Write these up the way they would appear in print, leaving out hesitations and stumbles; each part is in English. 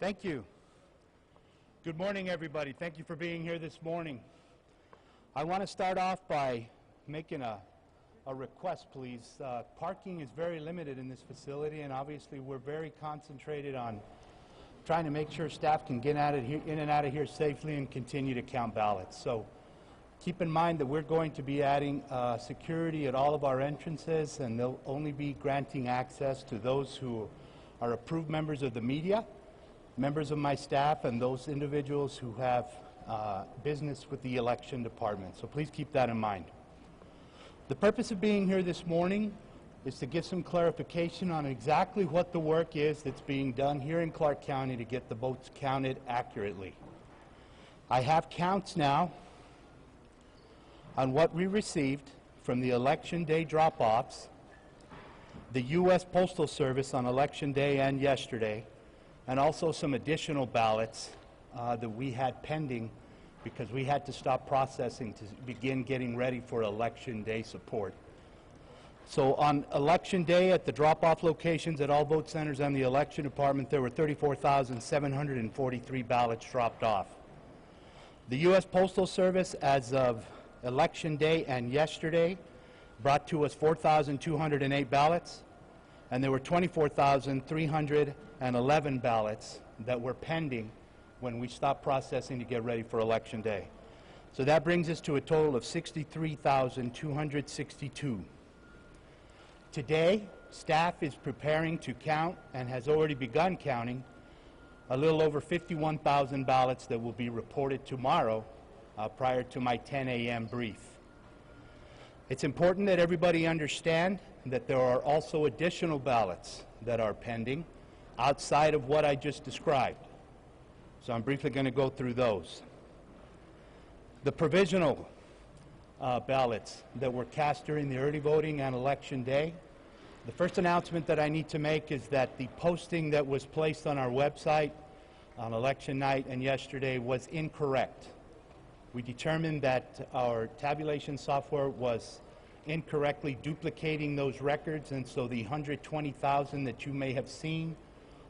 Thank you. Good morning, everybody. Thank you for being here this morning. I want to start off by making a request, please. Parking is very limited in this facility, and obviously we're very concentrated on trying to make sure staff can get in and out of here safely and continue to count ballots. So keep in mind that we're going to be adding security at all of our entrances, and they'll only be granting access to those who are approved members of the media, members of my staff, and those individuals who have business with the election department. So please keep that in mind. The purpose of being here this morning is to give some clarification on exactly what the work is that's being done here in Clark County to get the votes counted accurately. I have counts now on what we received from the Election Day drop-offs, the U.S. Postal Service on Election Day and yesterday, and also some additional ballots that we had pending because we had to stop processing to begin getting ready for Election Day support. So on Election Day at the drop-off locations at all vote centers and the election department, there were 34,743 ballots dropped off. The U.S. Postal Service, as of Election Day and yesterday, brought to us 4,208 ballots, and there were 24,311 ballots that were pending when we stopped processing to get ready for Election Day. So that brings us to a total of 63,262. Today, staff is preparing to count and has already begun counting a little over 51,000 ballots that will be reported tomorrow prior to my 10 a.m. brief. It's important that everybody understand that there are also additional ballots that are pending outside of what I just described. So I'm briefly going to go through those. The provisional ballots that were cast during the early voting on Election Day. The first announcement that I need to make is that the posting that was placed on our website on election night and yesterday was incorrect. We determined that our tabulation software was incorrectly duplicating those records, and so the 120,000 that you may have seen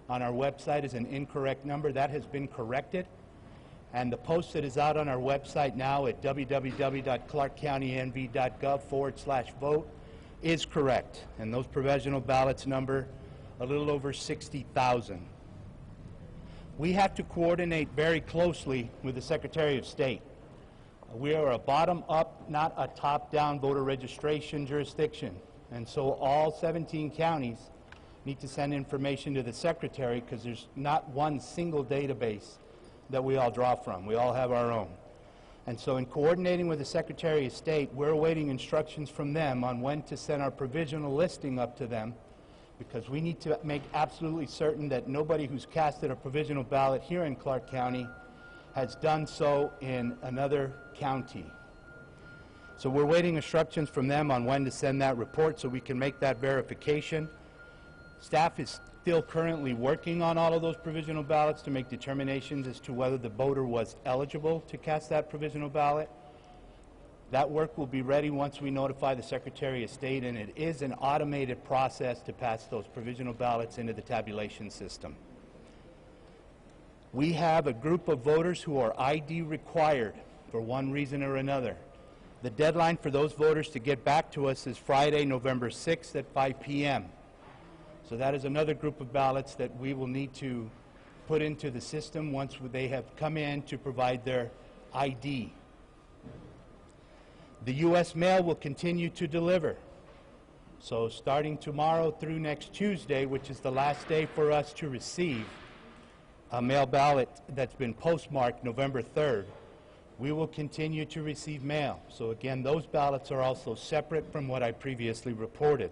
on our website is an incorrect number. That has been corrected, and the post that is out on our website now at www.clarkcountynv.gov/vote is correct, and those provisional ballots number a little over 60,000. We have to coordinate very closely with the Secretary of State. We are a bottom-up, not a top-down voter registration jurisdiction, and so all 17 counties need to send information to the Secretary because there's not one single database that we all draw from. We all have our own. And so in coordinating with the Secretary of State, we're awaiting instructions from them on when to send our provisional listing up to them, because we need to make absolutely certain that nobody who's casted a provisional ballot here in Clark County has done so in another county. So we're waiting instructions from them on when to send that report so we can make that verification. Staff is still currently working on all of those provisional ballots to make determinations as to whether the voter was eligible to cast that provisional ballot. That work will be ready once we notify the Secretary of State, and it is an automated process to pass those provisional ballots into the tabulation system. We have a group of voters who are ID required for one reason or another. The deadline for those voters to get back to us is Friday, November 6th at 5 p.m. So that is another group of ballots that we will need to put into the system once they have come in to provide their ID. The U.S. mail will continue to deliver. So starting tomorrow through next Tuesday, which is the last day for us to receive a mail ballot that's been postmarked November 3rd, we will continue to receive mail. So again, those ballots are also separate from what I previously reported.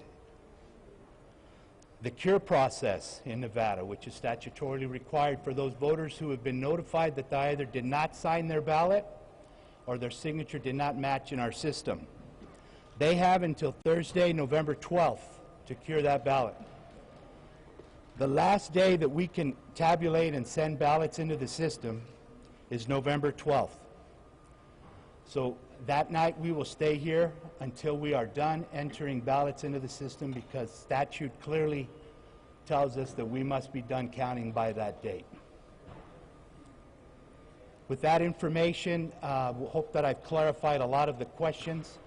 The cure process in Nevada, which is statutorily required for those voters who have been notified that they either did not sign their ballot or their signature did not match in our system. They have until Thursday, November 12th to cure that ballot. The last day that we can tabulate and send ballots into the system is November 12th. So that night we will stay here until we are done entering ballots into the system, because statute clearly tells us that we must be done counting by that date. With that information, we hope that I've clarified a lot of the questions.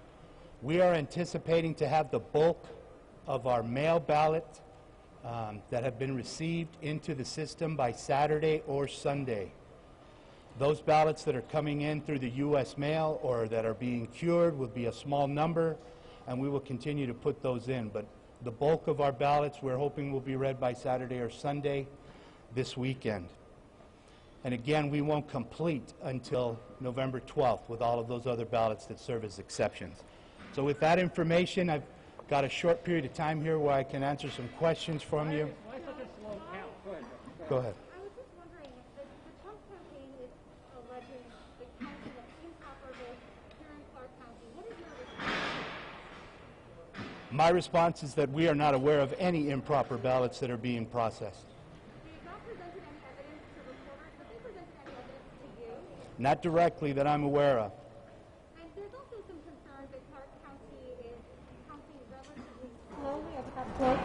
We are anticipating to have the bulk of our mail ballot that have been received into the system by Saturday or Sunday. Those ballots that are coming in through the U.S. mail or that are being cured will be a small number, and we will continue to put those in. But the bulk of our ballots we're hoping will be read by Saturday or Sunday this weekend. And again, we won't complete until November 12th with all of those other ballots that serve as exceptions. So with that information, I've got a short period of time here where I can answer some questions from you. Why such a slow count? Go ahead. I was just wondering, the Trump campaign is alleging the counting of improper votes here in Clark County. What is your response? My response is that we are not aware of any improper ballots that are being processed. They've not presented any evidence to reporters, but they presented any evidence to you. Not directly that I'm aware of. And there's also some concerns that Clark County is counting relatively slowly as opposed to.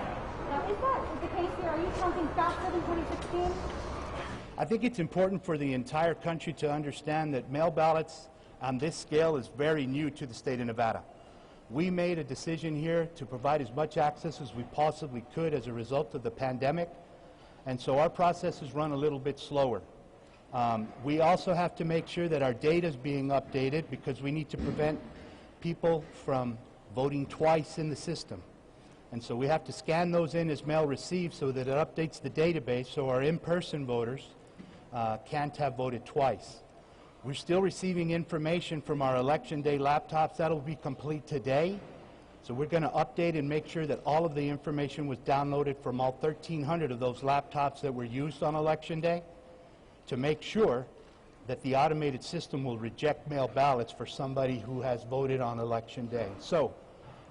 Now, is that the case here? Are you counting faster than 2016? I think it's important for the entire country to understand that mail ballots on this scale is very new to the state of Nevada. We made a decision here to provide as much access as we possibly could as a result of the pandemic, and so our process is run a little bit slower. We also have to make sure that our data is being updated because we need to prevent people from voting twice in the system. And so we have to scan those in as mail received so that it updates the database so our in-person voters can't have voted twice. We're still receiving information from our election day laptops. That'll be complete today. So we're going to update and make sure that all of the information was downloaded from all 1,300 of those laptops that were used on election day to make sure that the automated system will reject mail ballots for somebody who has voted on election day. So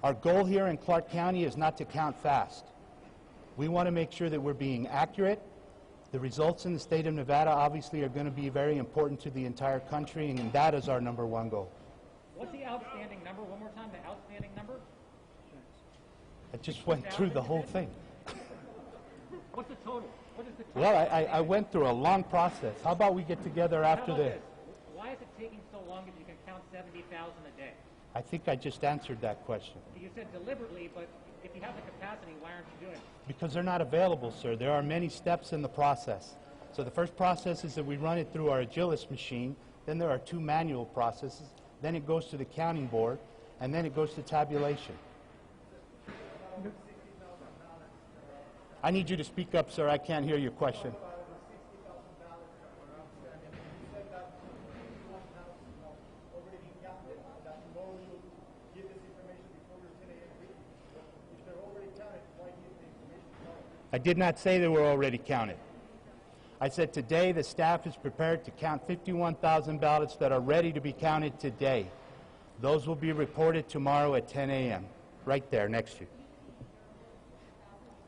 our goal here in Clark County is not to count fast. We want to make sure that we're being accurate. The results in the state of Nevada obviously are going to be very important to the entire country, and that is our number one goal. What's the outstanding number? One more time, the outstanding number? I just went through the whole thing. What's the total? What is the total? Well, I went through a long process. How about we get together after How about this? Why is it taking so long if you can count 70,000 a day? I think I just answered that question. You said deliberately, but if you have the capacity, why aren't you doing it? Because they're not available, sir. There are many steps in the process. So the first process is that we run it through our Agilis machine. Then there are 2 manual processes. Then it goes to the counting board, and then it goes to tabulation. I need you to speak up, sir. I can't hear your question. I did not say they were already counted. I said today the staff is prepared to count 51,000 ballots that are ready to be counted today. Those will be reported tomorrow at 10 a.m. right there next to you.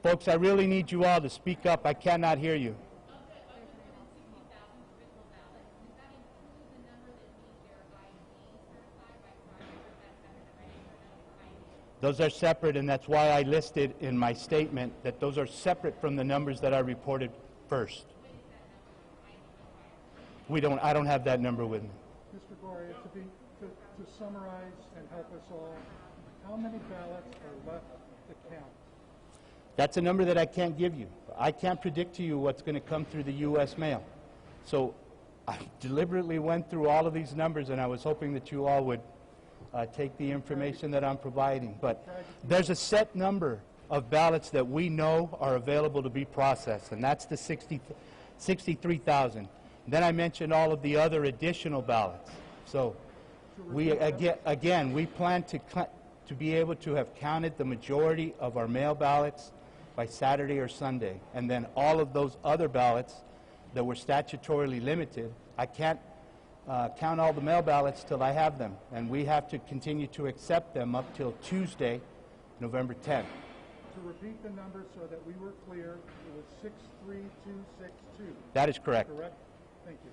Folks, I really need you all to speak up. I cannot hear you. Those are separate, and that's why I listed in my statement that those are separate from the numbers that I reported first. I don't have that number with me. Mr. Goria, to summarize and help us all, how many ballots are left to count? That's a number that I can't give you. I can't predict to you what's going to come through the U.S. mail. So I deliberately went through all of these numbers, and I was hoping that you all would take the information that I'm providing. But there's a set number of ballots that we know are available to be processed, and that's the 63,000. Then I mentioned all of the other additional ballots. So we again we plan to be able to have counted the majority of our mail ballots by Saturday or Sunday, and then all of those other ballots that were statutorily limited, I can't count all the mail ballots till I have them, and we have to continue to accept them up till Tuesday, November 10th. To repeat the numbers so that we were clear, it was 63262. That is correct. Correct? Thank you.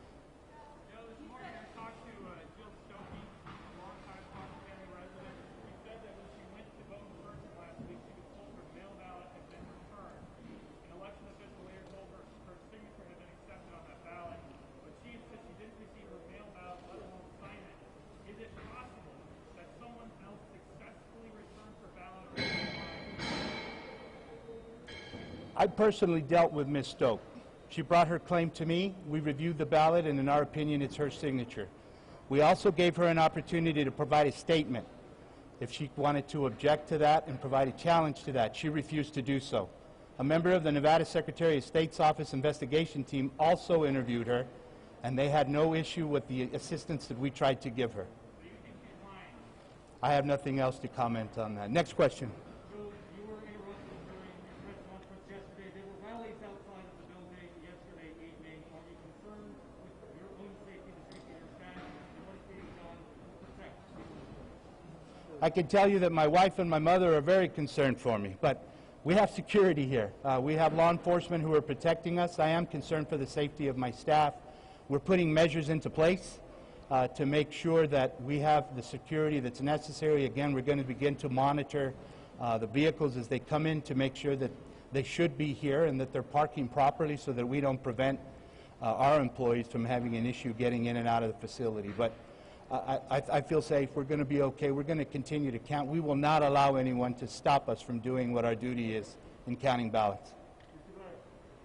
Joe, this morning I talked to Jill Stokes, a longtime Clark County resident. She said that when she went to vote in person last week, she was told her mail ballot had been returned. An election official later told her her signature had been accepted on that ballot, but she said she didn't receive her I personally dealt with Ms. Stokes. She brought her claim to me. We reviewed the ballot, and in our opinion, it's her signature. We also gave her an opportunity to provide a statement if she wanted to object to that and provide a challenge to that. She refused to do so. A member of the Nevada Secretary of State's Office investigation team also interviewed her, and they had no issue with the assistance that we tried to give her. I have nothing else to comment on that. Next question. So you were interrupted during your press conference yesterday. There were rallies outside of the building yesterday evening. Are you concerned with your own safety, the safety of your staff, and what is being done to protect people? I can tell you that my wife and my mother are very concerned for me, but we have security here. We have law enforcement who are protecting us. I am concerned for the safety of my staff. We're putting measures into place to make sure that we have the security that's necessary. Again, we're going to begin to monitor the vehicles as they come in to make sure that they should be here and that they're parking properly so that we don't prevent our employees from having an issue getting in and out of the facility. But I feel safe. We're going to be okay. We're going to continue to count. We will not allow anyone to stop us from doing what our duty is in counting ballots.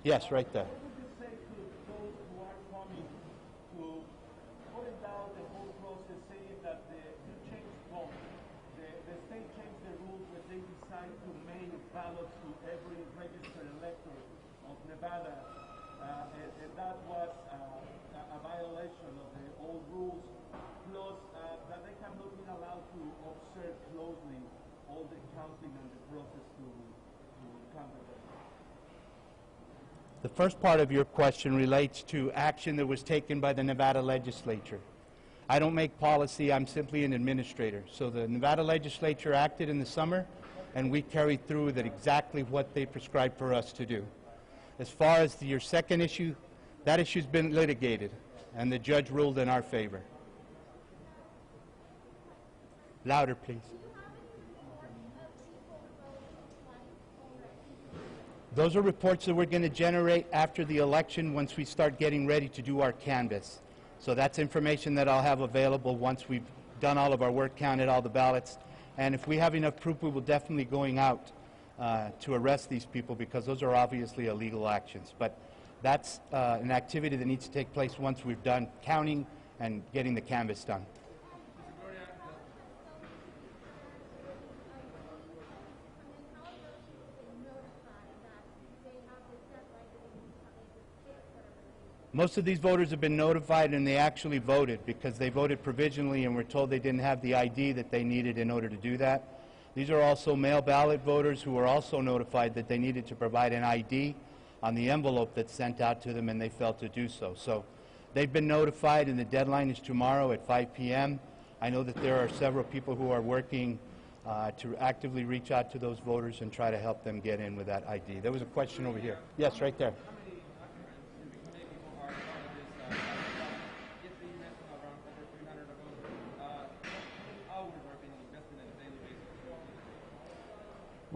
Yes, right there. What would you say to those who are coming to put down the whole process, saying that you changed wrong? The state changed the rules when they decided to mail ballots to every registered elector of Nevada, and that was a violation of the old rules. Plus, that they cannot be allowed to observe closely all the counting and the process to count them. The first part of your question relates to action that was taken by the Nevada legislature. I don't make policy, I'm simply an administrator. So the Nevada legislature acted in the summer, and we carried through that exactly what they prescribed for us to do. As far as your second issue, that issue's been litigated, and the judge ruled in our favor. Louder, please. Those are reports that we're going to generate after the election once we start getting ready to do our canvass. So that's information that I'll have available once we've done all of our work, counted all the ballots. And if we have enough proof, we will definitely going out to arrest these people, because those are obviously illegal actions. But that's an activity that needs to take place once we've done counting and getting the canvass done. Most of these voters have been notified, and they actually voted because they voted provisionally and were told they didn't have the ID that they needed in order to do that. These are also mail ballot voters who were also notified that they needed to provide an ID on the envelope that's sent out to them, and they failed to do so. So they've been notified, and the deadline is tomorrow at 5 p.m. I know that there are several people who are working to actively reach out to those voters and try to help them get in with that ID. There was a question over here. Yes, right there.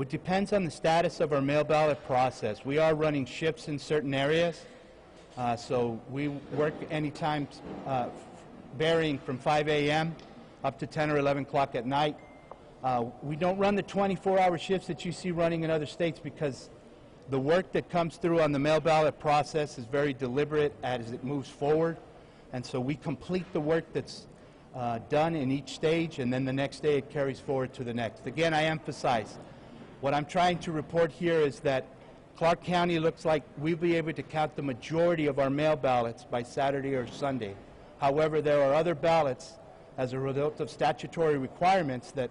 It depends on the status of our mail ballot process. We are running shifts in certain areas, so we work anytime varying from 5 a.m. up to 10 or 11 o'clock at night. We don't run the 24-hour shifts that you see running in other states, because the work that comes through on the mail ballot process is very deliberate as it moves forward, and so we complete the work that's done in each stage, and then the next day it carries forward to the next. Again, I emphasize, what I'm trying to report here is that Clark County looks like we'll be able to count the majority of our mail ballots by Saturday or Sunday. However, there are other ballots as a result of statutory requirements that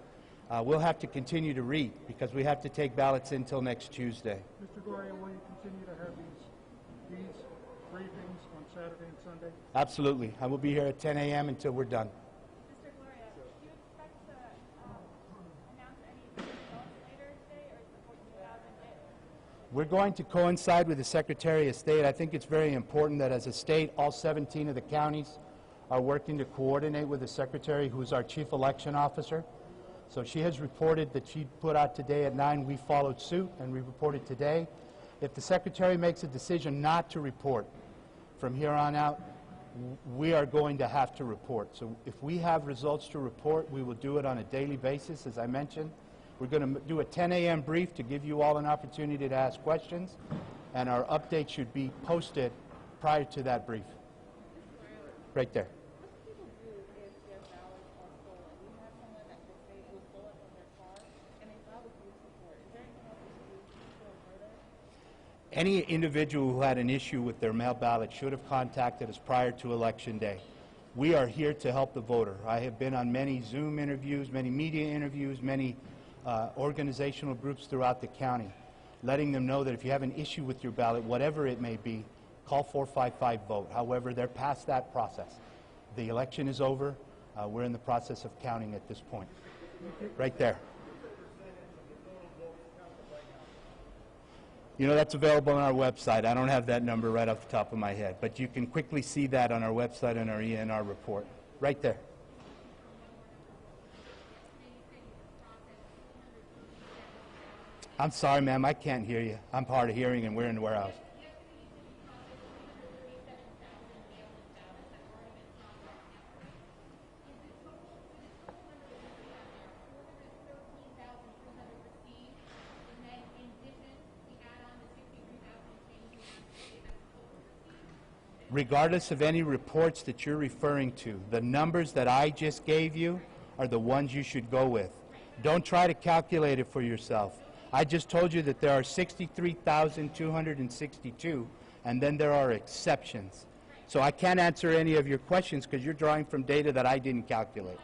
we'll have to continue to read, because we have to take ballots until next Tuesday. Mr. Gloria, will you continue to have these briefings on Saturday and Sunday? Absolutely. I will be here at 10 a.m. until we're done. Mr. Gloria, do you expect to announce any results later today, or is the 14,000 it? We're going to coincide with the Secretary of State. I think it's very important that as a state, all 17 of the counties are working to coordinate with the Secretary, who's our Chief Election Officer. So she has reported that she put out today at 9. We followed suit, and we reported today. If the Secretary makes a decision not to report from here on out, we are going to have to report. So if we have results to report, we will do it on a daily basis, as I mentioned. We're going to do a 10 a.m. brief to give you all an opportunity to ask questions, and our update should be posted prior to that brief. Right there. What do people do if their ballots are stolen? You have someone that could say it was stolen from their car and they file a police report. Is there anything else we should do to go further? Any individual who had an issue with their mail ballot should have contacted us prior to Election Day. We are here to help the voter. I have been on many Zoom interviews, many media interviews, many organizational groups throughout the county, letting them know that if you have an issue with your ballot, whatever it may be, call 455-VOTE. However, they're past that process. The election is over. We're in the process of counting at this point. Right there. You know, that's available on our website. I don't have that number right off the top of my head, but you can quickly see that on our website and our ENR report. Right there. I'm sorry, ma'am, I can't hear you. I'm hard of hearing and we're in the warehouse. Regardless of any reports that you're referring to, the numbers that I just gave you are the ones you should go with. Don't try to calculate it for yourself. I just told you that there are 63,262, and then there are exceptions. So I can't answer any of your questions because you're drawing from data that I didn't calculate.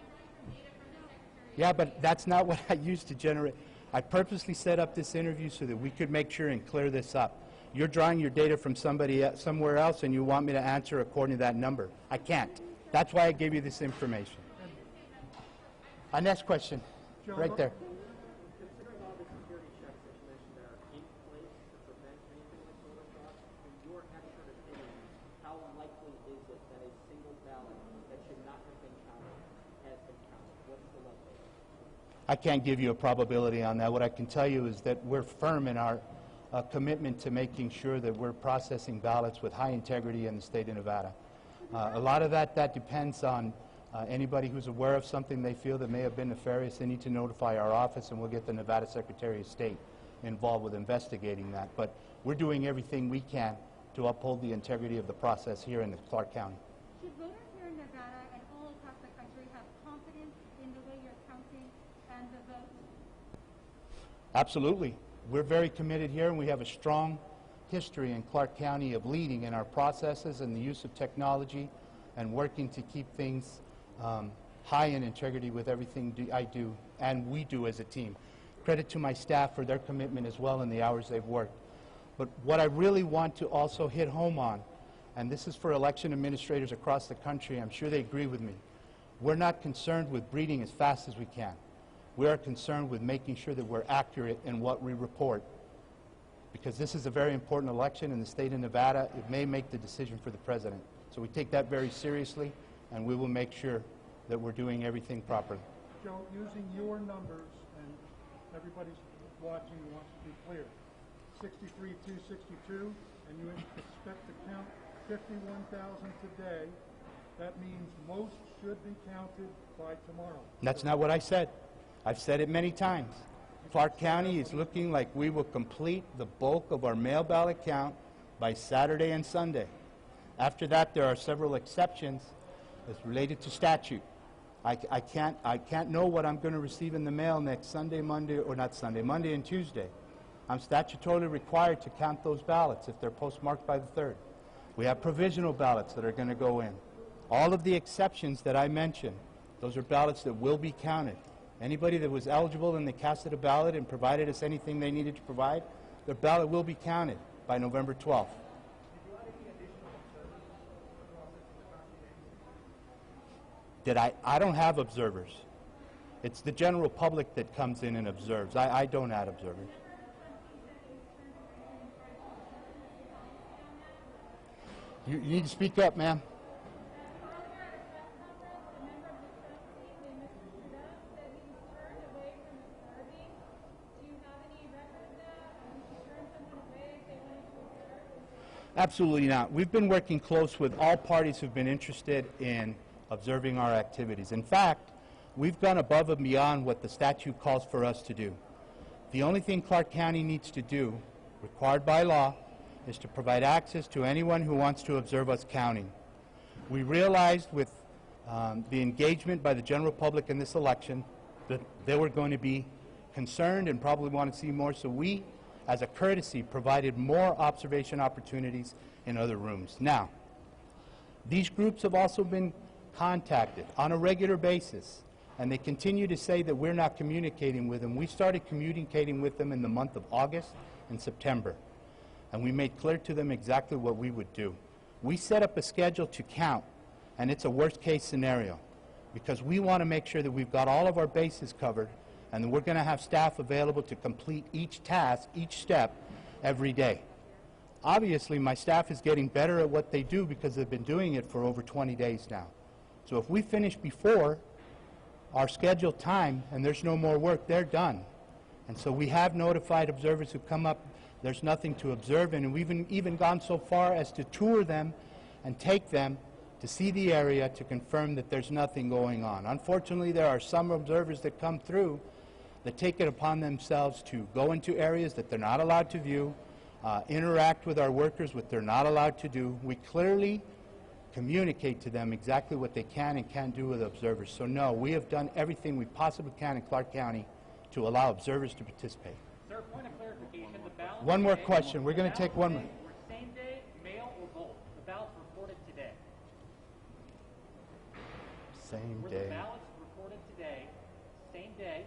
Yeah, but that's not what I used to generate. I purposely set up this interview so that we could make sure and clear this up. You're drawing your data from somewhere else, and you want me to answer according to that number. I can't. That's why I gave you this information. Our next question, right there. Considering all the security check situations that are in place to prevent anything like voter fraud, in your expert opinion, how likely is it that a single ballot that should not have been counted has been counted? What's the likelihood? I can't give you a probability on that. What I can tell you is that we're firm in our commitment to making sure that we're processing ballots with high integrity in the state of Nevada. A lot of that depends on anybody who's aware of something they feel that may have been nefarious. They need to notify our office, and we'll get the Nevada Secretary of State involved with investigating that. But we're doing everything we can to uphold the integrity of the process here in Clark County. Should voters here in Nevada and all across the country have confidence in the way you're counting and the votes? Absolutely. We're very committed here, and we have a strong history in Clark County of leading in our processes and the use of technology and working to keep things high in integrity with everything I do and we do as a team. Credit to my staff for their commitment as well in the hours they've worked. But what I really want to also hit home on, and this is for election administrators across the country, I'm sure they agree with me, we're not concerned with breeding as fast as we can. We are concerned with making sure that we're accurate in what we report, because this is a very important election in the state of Nevada. It may make the decision for the president. So we take that very seriously, and we will make sure that we're doing everything properly. Joe, using your numbers, and everybody's watching wants to be clear, 63,262, and you expect to count 51,000 today, that means most should be counted by tomorrow. That's not what I said. I've said it many times. Clark County is looking like we will complete the bulk of our mail ballot count by Saturday and Sunday. After that, there are several exceptions as related to statute. I can't know what I'm going to receive in the mail next Sunday, Monday, or not Sunday, Monday and Tuesday. I'm statutorily required to count those ballots if they're postmarked by the 3rd. We have provisional ballots that are going to go in. All of the exceptions that I mentioned, those are ballots that will be counted. Anybody that was eligible and they casted a ballot and provided us anything they needed to provide, their ballot will be counted by November 12th. I don't have observers. It's the general public that comes in and observes. I don't add observers. You need to speak up, ma'am. Absolutely not. We've been working close with all parties who've been interested in observing our activities. In fact, we've gone above and beyond what the statute calls for us to do. The only thing Clark County needs to do, required by law, is to provide access to anyone who wants to observe us counting. We realized with the engagement by the general public in this election that they were going to be concerned and probably want to see more, so we, as a courtesy, provided more observation opportunities in other rooms. Now, these groups have also been contacted on a regular basis, and they continue to say that we're not communicating with them. We started communicating with them in the month of August and September, and we made clear to them exactly what we would do. We set up a schedule to count, and it's a worst-case scenario, because we want to make sure that we've got all of our bases covered, and that we're going to have staff available to complete each task, each step, every day. Obviously, my staff is getting better at what they do because they've been doing it for over 20 days now. So if we finish before our scheduled time and there's no more work, they're done. And so we have notified observers who come up, there's nothing to observe, and we've even gone so far as to tour them and take them to see the area to confirm that there's nothing going on. Unfortunately, there are some observers that come through that take it upon themselves to go into areas that they're not allowed to view, interact with our workers, what they're not allowed to do. We clearly communicate to them exactly what they can and can't do with observers. So no, we have done everything we possibly can in Clark County to allow observers to participate. Sir, point of clarification, the ballots... One more today- question. We're going to the take one ballots more. today were same day, mail, or both? The ballots reported today. Same Were day. the ballots reported today, same day,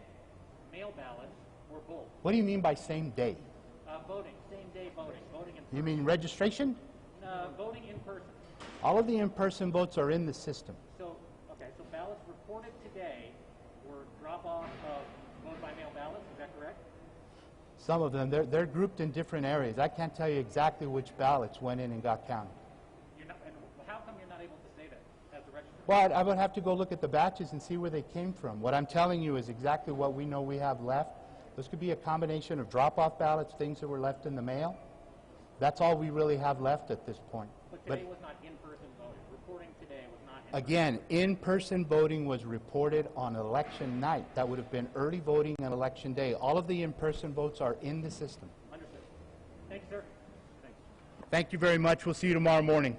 mail ballots, or both? What do you mean by same day? Voting, same day voting, voting in person. You mean registration? Voting in person. All of the in-person votes are in the system. So, okay, so ballots reported today were drop-off of vote by mail ballots, is that correct? Some of them, they're grouped in different areas. I can't tell you exactly which ballots went in and got counted. You're not, and how come you're not able to say that as the register? Well, I would have to go look at the batches and see where they came from. What I'm telling you is exactly what we know we have left. This could be a combination of drop-off ballots, things that were left in the mail. That's all we really have left at this point. But today was not in-person voting. Reporting today was not in-person. Again, in-person voting was reported on election night. That would have been early voting on election day. All of the in-person votes are in the system. Understood. Thank you, sir. Thanks. Thank you very much. We'll see you tomorrow morning.